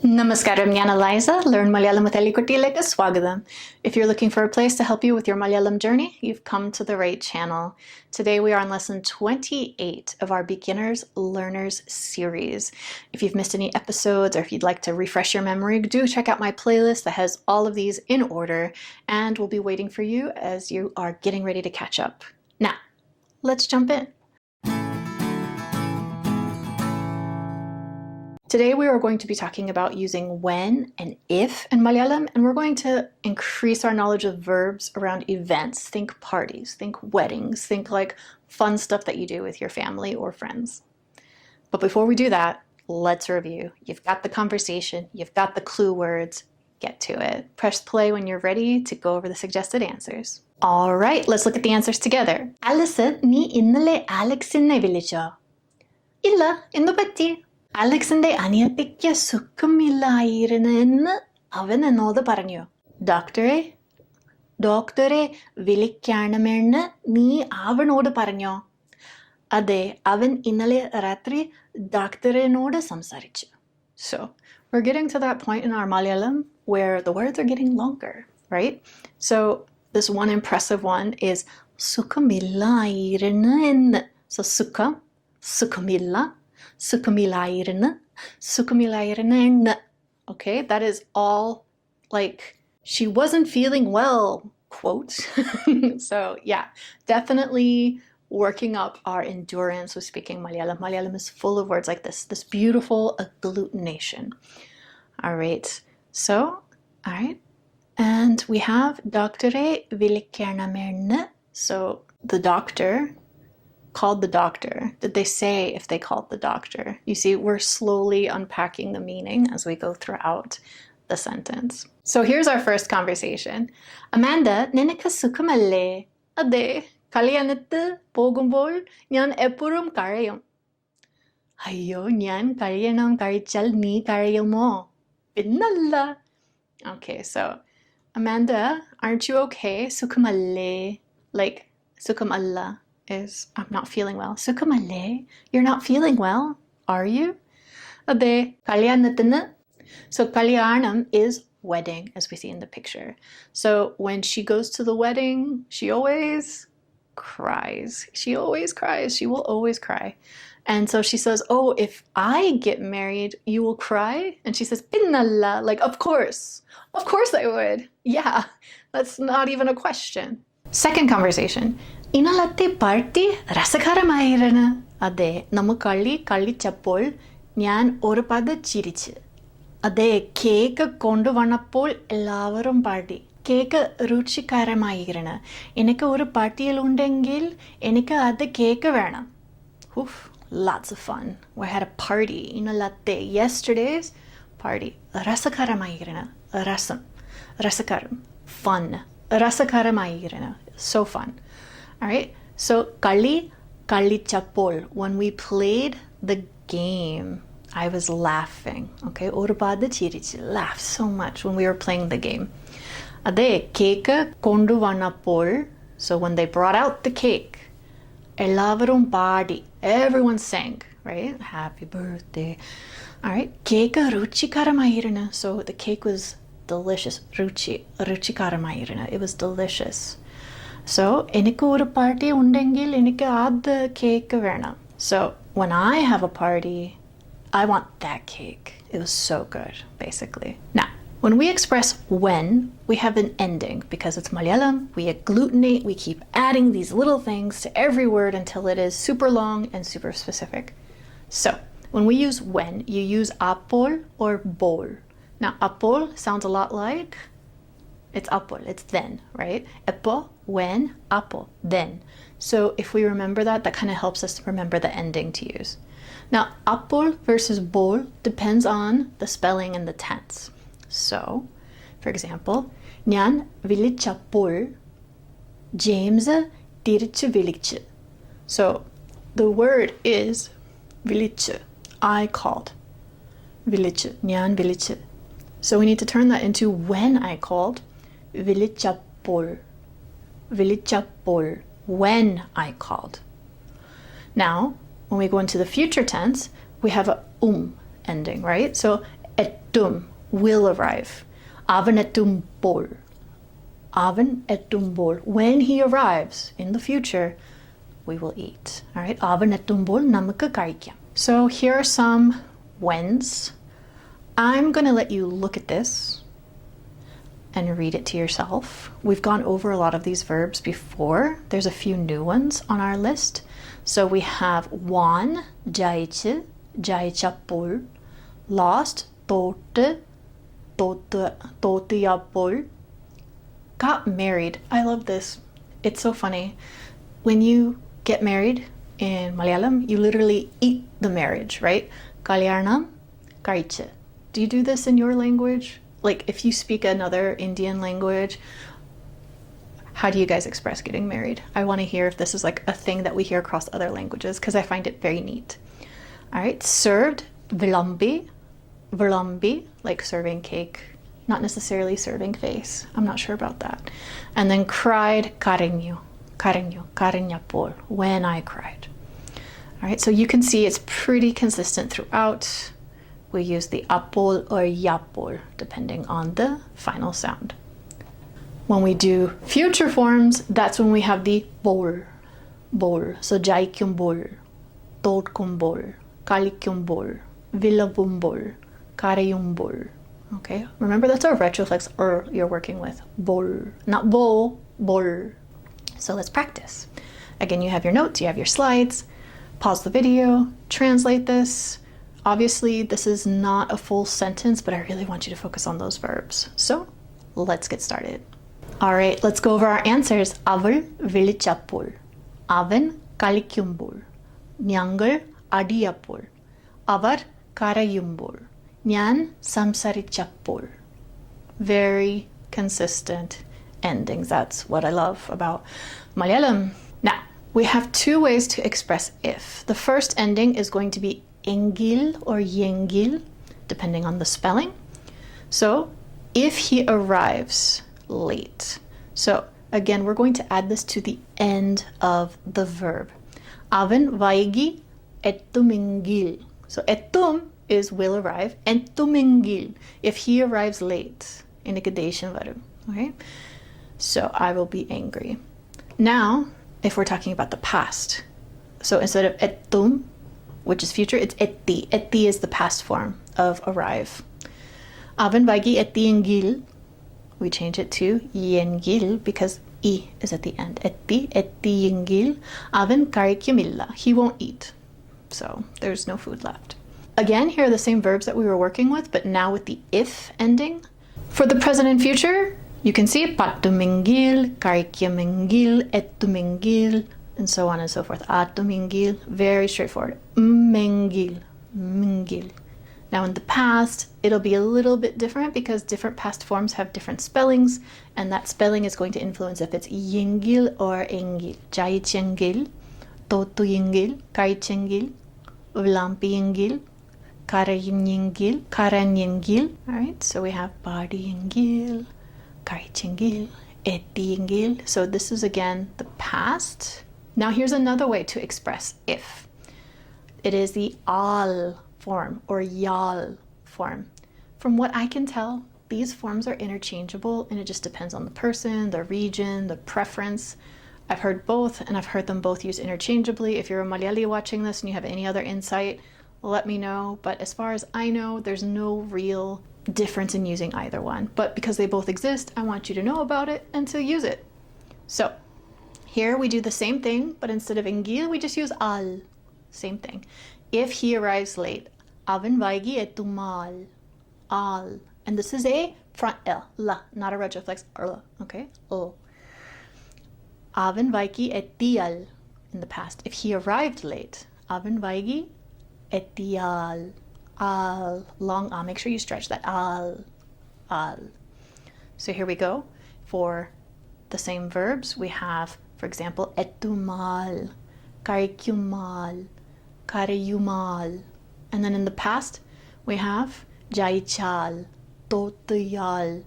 Namaskaram, ഞാൻ Eliza. Learn Malayalam with Elikuttiyilekku swagatham. If you're looking for a place to help you with your Malayalam journey, you've come to the right channel. Today we are on lesson 28 of our Beginners Learners series. If you've missed any episodes or if you'd like to refresh your memory, do check out my playlist that has all of these in order, and we'll be waiting for you as you are getting ready to catch up. Now, let's jump in. Today we are going to be talking about using when and if in Malayalam, and we're going to increase our knowledge of verbs around events. Think parties, think weddings, think like fun stuff that you do with your family or friends. But before we do that, let's review. You've got the conversation, you've got the clue words, get to it. Press play when you're ready to go over the suggested answers. All right, let's look at the answers together. Alison, നീ ഇന്നലെ അലക്സിനെ വിളിച്ചോ? ഇല്ല, എന്തു പറ്റി? അലക്സിന്റെ അനിയത്തിക്ക് സുഖമില്ലായിരുന്നെന്ന് അവൻ എന്നോട് പറഞ്ഞു. ഡോക്ടറെ വിളിക്കണമെന്ന് നീ അവനോട് പറഞ്ഞോ? അതെ, അവൻ ഇന്നലെ രാത്രി ഡോക്ടറിനോട് സംസാരിച്ചു. So, we're getting to that point in our Malayalam where the words are getting longer, right? So, this one impressive one is സുഖമില്ലായിരുന്നെന്ന്. So, സുഖമില്ല, സുഖമില്ലായിരുന്ന. Okay, that is all like she wasn't feeling well, quote. So yeah, definitely working up our endurance with speaking Malayalam. Malayalam is full of words like this beautiful agglutination. All right, so, all right. And we have doktore vilikkanamennu. So the doctor called the doctor. Did they say if they called the doctor? You see, we're slowly unpacking the meaning as we go throughout the sentence. So here's our first conversation. Amanda, നിനക്ക് സുഖമല്ലേ? അതെ, കല്യാണത്തിന് പോകുമ്പോൾ ഞാൻ എപ്പോഴും കരയും. അയ്യോ, ഞാൻ കല്യാണം കഴിച്ചാൽ നീ കരയുമോ? പിന്നല്ല. Okay, so Amanda, aren't you okay? സുഖമല്ലേ? Like, സുഖമല്ല is I'm not feeling well. സുഖമല്ലേ? You're not feeling well, are you? അതെ, കല്യാണത്തിന്. So kalyanam is wedding, as we see in the picture. So when she goes to the wedding, she always cries. She will always cry. And so she says, oh, if I get married, you will cry? And she says, pinnalla, like, of course I would. Yeah, that's not even a question. Second conversation. ഇന്നലത്തെ party രസകരമായിരുന്നു. അതെ, നമ്മൾ കളിച്ചപ്പോൾ ഞാൻ ഒരുപാട് ചിരിച്ചു. അതെ, cake കൊണ്ടുവന്നപ്പോൾ എല്ലാവരും പാടി. കേക്ക് രുചികരമായിരുന്നു. എനിക്ക് ഒരു പാർട്ടിയിൽ ഉണ്ടെങ്കിൽ എനിക്ക് അത് കേക്ക് വേണം. Lots of fun. We had a party. ഇന്നലത്തെ, yesterday's party. രസകരമായിരുന്നു. രസകരം. Fun. രസകരമായിരുന്നു. So fun. All right, so കളിച്ചപ്പോൾ, when we played the game, I was laughing. Okay, ഒരുപാട് ചിരിച്ചു, laughed so much when we were playing the game. അതെ, cake കൊണ്ടുവന്നപ്പോൾ, so when they brought out the cake, എല്ലാവരും പാടി, everyone sang, right? Happy birthday. All right, cake രുചികരമായിരുന്നു. So the cake was delicious. രുചികരമായിരുന്നു. It was delicious. So, എനിക്ക് ഒരു party ഉണ്ടെങ്കിൽ എനിക്ക് അത് കേക്ക് വേണം. So, when I have a party, I want that cake. It was so good, basically. Now, when we express when, we have an ending because it's Malayalam, we agglutinate, we keep adding these little things to every word until it is super long and super specific. So, when we use when, you use apol or bol. Now, apol sounds a lot like it's apol, it's then, right? Epo, when, apo, then. So if we remember that, that kind of helps us remember the ending to use. Now, apol versus bol depends on the spelling and the tense. So, for example, ഞാൻ വിളിച്ചപ്പോൾ James തിരിച്ചു വിളിച്ചു. So, the word is വിളിച്ചു. I called. വിളിച്ചു, ഞാൻ വിളിച്ചു. So we need to turn that into when I called. വിളിച്ചപ്പോൾ, when I called. Now, when we go into the future tense, we have a ending, right? So Ettum will arrive. Avan ettumbol. Avan ettumbol. When he arrives in the future, we will eat. All right. Avan ettumbol namukku കഴിക്കാം. So here are some whens. I'm going to let you look at this and read it to yourself. We've gone over a lot of these verbs before. There's a few new ones on our list. So we have won, jaichu, jaichapol, lost, totu, totuyapol, got married. I love this. It's so funny. When you get married in Malayalam, you literally eat the marriage, right? Kalyanam, kaiche. Do you do this in your language? Like if you speak another Indian language, how do you guys express getting married? I want to hear if this is like a thing that we hear across other languages because I find it very neat. All right, served, vilambi, like serving cake, not necessarily serving face. I'm not sure about that. And then cried, karinyu, karinyapol, when I cried. All right, so you can see it's pretty consistent throughout. We use the apol or yapol depending on the final sound. When we do future forms, that's when we have the bol. So jaikyumbol, totkumbol, kalikyumbol, vilabumbol, karayumbol. Okay, remember that's our retroflex you're working with. Bol, not bol, bol. So let's practice. Again, you have your notes, you have your slides. Pause the video, translate this. Obviously, this is not a full sentence, but I really want you to focus on those verbs. So let's get started. All right, let's go over our answers. Aval vilichapol, avan kalikyumbol, nyangal adiyapol, avar karayumbol, nyan samsarichapol. Very consistent endings. That's what I love about Malayalam. Now, we have two ways to express if. The first ending is going to be engil or yengil, depending on the spelling. So, if he arrives late. So, again, we're going to add this to the end of the verb. Avan vaigi ettumengil. So, ettum is will arrive, ettumengil, if he arrives late. Indicadation varum. Okay? So, I will be angry. Now, if we're talking about the past, so instead of ettum, which is future, it's etti. Etti is the past form of arrive. Avan vaigi ettiengil, we change it to yengil because I is at the end. Etti, ettiengil, avan karikyumilla. He won't eat. So there's no food left. Again, here are the same verbs that we were working with, but now with the if ending. For the present and future, you can see pattumengil, karikyumengil, ettumengil, and so on and so forth. Atumingil, very straightforward. Mengil, mingil. Now in the past, it'll be a little bit different because different past forms have different spellings, and that spelling is going to influence if it's yengil or engil. Jaichengil, totuyengil, kaichengil, vlampiyengil, karayengil, karanyengil. All right, so we have badiyengil, kaichengil, etiyengil. So this is again the past. Now here's another way to express if. It is the al form or yal form. From what I can tell, these forms are interchangeable and it just depends on the person, the region, the preference. I've heard both and I've heard them both used interchangeably. If you're a Malayali watching this and you have any other insight, let me know. But as far as I know, there's no real difference in using either one. But because they both exist, I want you to know about it and to use it. So here we do the same thing, but instead of engil, we just use al. Same thing. If he arrives late, avan vaigi ettumal, al. And this is a front L, la, not a retroflex, la, okay? O. Avan vaigi ettial in the past. If he arrived late, avan vaigi ettial, al. Long al, make sure you stretch that, al, al. So here we go. For the same verbs, we have, for example, ettumal, karikyumal, karayumal. And then in the past, we have jaichal, totuyal,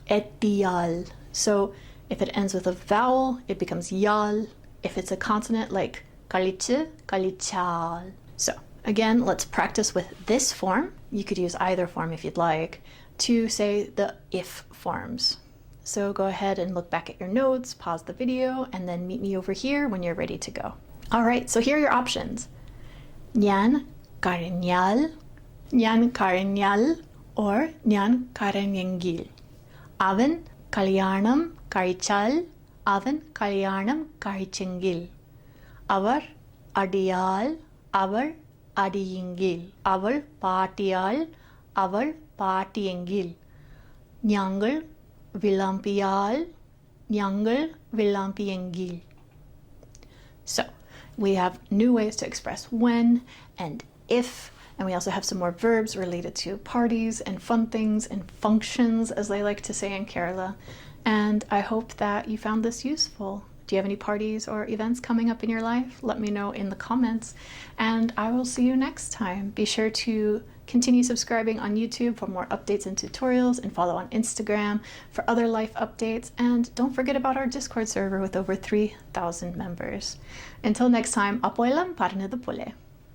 etiyal. So if it ends with a vowel, it becomes yal. If it's a consonant like kaliche, kalichal. So Again, let's practice with this form. You could use either form if you'd like to say the if forms. So go ahead and look back at your notes, pause the video, and then meet me over here when you're ready to go. All right, so here are your options. ഞാൻ കഴിഞ്ഞാൽ, ഞാൻ കഴിഞ്ഞാൽ, or ഞാൻ കഴിഞ്ഞെങ്കിൽ. അവൻ കല്യാണം കഴിച്ചാൽ, അവൻ കല്യാണം കഴിച്ചെങ്കിൽ. അവർ അടിയാൽ, അവൾ അടിയെങ്കിൽ. അവൾ പാട്ടിയാൽ, അവൾ പാട്ടിയെങ്കിൽ. ഞങ്ങൾ വിളമ്പിയാൽ, ഞങ്ങൾ വിളമ്പിയെങ്കിൽ. So we have new ways to express when and if, and we also have some more verbs related to parties and fun things and functions, as they like to say in Kerala. And I hope that you found this useful. Do you have any parties or events coming up in your life? Let me know in the comments, and I will see you next time. Be sure to continue subscribing on YouTube for more updates and tutorials, and follow on Instagram for other life updates. And don't forget about our Discord server with over 3,000 members. Until next time, apoilam parnadu pole.